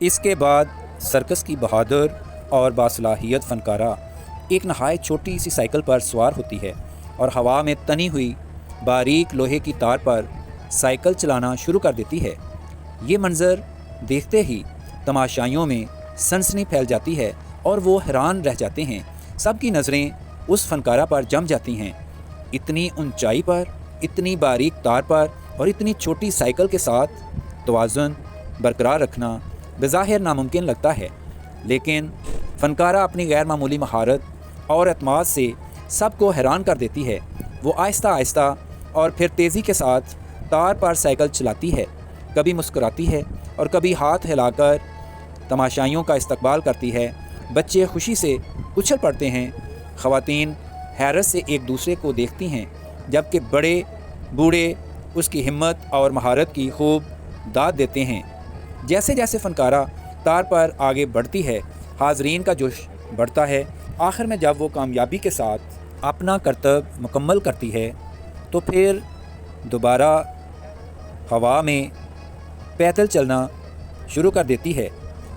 اس کے بعد سرکس کی بہادر اور باصلاحیت فنکارہ ایک نہایت چھوٹی سی سائیکل پر سوار ہوتی ہے اور ہوا میں تنی ہوئی باریک لوہے کی تار پر سائیکل چلانا شروع کر دیتی ہے۔ یہ منظر دیکھتے ہی تماشائیوں میں سنسنی پھیل جاتی ہے اور وہ حیران رہ جاتے ہیں۔ سب کی نظریں اس فنکارہ پر جم جاتی ہیں۔ اتنی اونچائی پر، اتنی باریک تار پر اور اتنی چھوٹی سائیکل کے ساتھ توازن برقرار رکھنا بظاہر ناممکن لگتا ہے، لیکن فنکارہ اپنی غیر معمولی مہارت اور اعتماد سے سب کو حیران کر دیتی ہے۔ وہ آہستہ آہستہ اور پھر تیزی کے ساتھ تار پر سائیکل چلاتی ہے، کبھی مسکراتی ہے اور کبھی ہاتھ ہلا کر تماشائیوں کا استقبال کرتی ہے۔ بچے خوشی سے اچھل پڑتے ہیں، خواتین حیرت سے ایک دوسرے کو دیکھتی ہیں، جبکہ بڑے بوڑھے اس کی ہمت اور مہارت کی خوب داد دیتے ہیں۔ جیسے جیسے فنکارہ تار پر آگے بڑھتی ہے، حاضرین کا جوش بڑھتا ہے۔ آخر میں جب وہ کامیابی کے ساتھ اپنا کرتب مکمل کرتی ہے تو پھر دوبارہ ہوا میں پیدل چلنا شروع کر دیتی ہے۔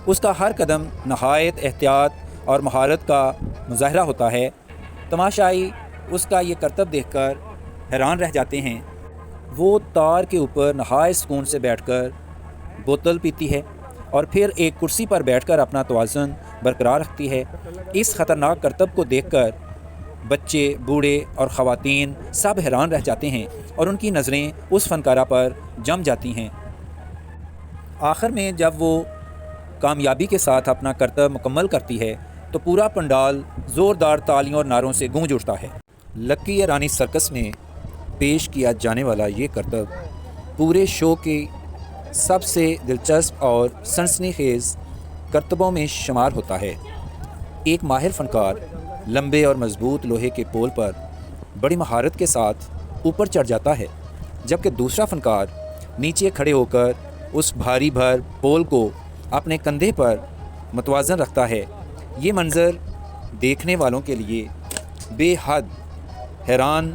اس کا ہر قدم نہایت احتیاط اور مہارت کا مظاہرہ ہوتا ہے۔ تماشائی اس کا یہ کرتب دیکھ کر حیران رہ جاتے ہیں۔ وہ تار کے اوپر نہایت سکون سے بیٹھ کر بوتل پیتی ہے اور پھر ایک کرسی پر بیٹھ کر اپنا توازن برقرار رکھتی ہے۔ اس خطرناک کرتب کو دیکھ کر بچے، بوڑھے اور خواتین سب حیران رہ جاتے ہیں اور ان کی نظریں اس فنکارہ پر جم جاتی ہیں۔ آخر میں جب وہ کامیابی کے ساتھ اپنا کرتب مکمل کرتی ہے تو پورا پنڈال زوردار تالیوں اور نعروں سے گونج اٹھتا ہے۔ لکی ایرانی سرکس میں پیش کیا جانے والا یہ کرتب پورے شو کی سب سے دلچسپ اور سنسنی خیز کرتبوں میں شمار ہوتا ہے۔ ایک ماہر فنکار لمبے اور مضبوط لوہے کے پول پر بڑی مہارت کے ساتھ اوپر چڑھ جاتا ہے، جبکہ دوسرا فنکار نیچے کھڑے ہو کر اس بھاری بھر پول کو اپنے کندھے پر متوازن رکھتا ہے۔ یہ منظر دیکھنے والوں کے لیے بے حد حیران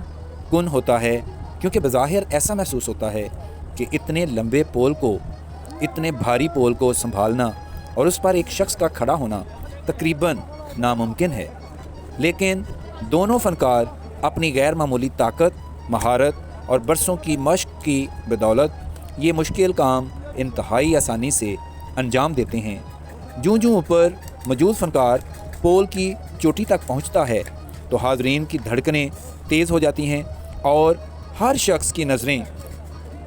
کن ہوتا ہے، کیونکہ بظاہر ایسا محسوس ہوتا ہے کہ اتنے لمبے پول کو، اتنے بھاری پول کو سنبھالنا اور اس پر ایک شخص کا کھڑا ہونا تقریباً ناممکن ہے، لیکن دونوں فنکار اپنی غیر معمولی طاقت، مہارت اور برسوں کی مشق کی بدولت یہ مشکل کام انتہائی آسانی سے انجام دیتے ہیں۔ جوں جوں اوپر موجود فنکار پول کی چوٹی تک پہنچتا ہے تو حاضرین کی دھڑکنیں تیز ہو جاتی ہیں اور ہر شخص کی نظریں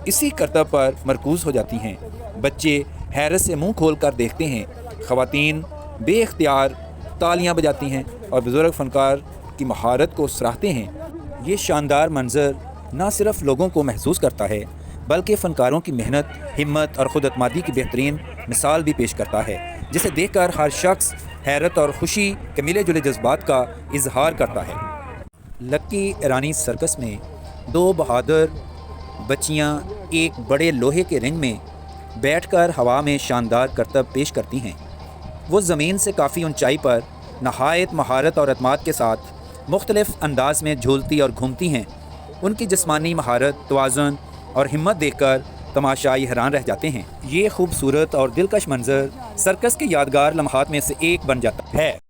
اسی کرتب پر مرکوز ہو جاتی ہیں۔ بچے حیرت سے منہ کھول کر دیکھتے ہیں، خواتین بے اختیار تالیاں بجاتی ہیں اور بزرگ فنکار کی مہارت کو سراہتے ہیں۔ یہ شاندار منظر نہ صرف لوگوں کو محظوظ کرتا ہے بلکہ فنکاروں کی محنت، ہمت اور خود اعتمادی کی بہترین مثال بھی پیش کرتا ہے، جسے دیکھ کر ہر شخص حیرت اور خوشی کے ملے جلے جذبات کا اظہار کرتا ہے۔ لکی ایرانی سرکس میں دو بہادر بچیاں ایک بڑے لوہے کے رنگ میں بیٹھ کر ہوا میں شاندار کرتب پیش کرتی ہیں۔ وہ زمین سے کافی اونچائی پر نہایت مہارت اور اعتماد کے ساتھ مختلف انداز میں جھولتی اور گھومتی ہیں۔ ان کی جسمانی مہارت، توازن اور ہمت دیکھ کر تماشائی حیران رہ جاتے ہیں۔ یہ خوبصورت اور دلکش منظر سرکس کے یادگار لمحات میں سے ایک بن جاتا ہے۔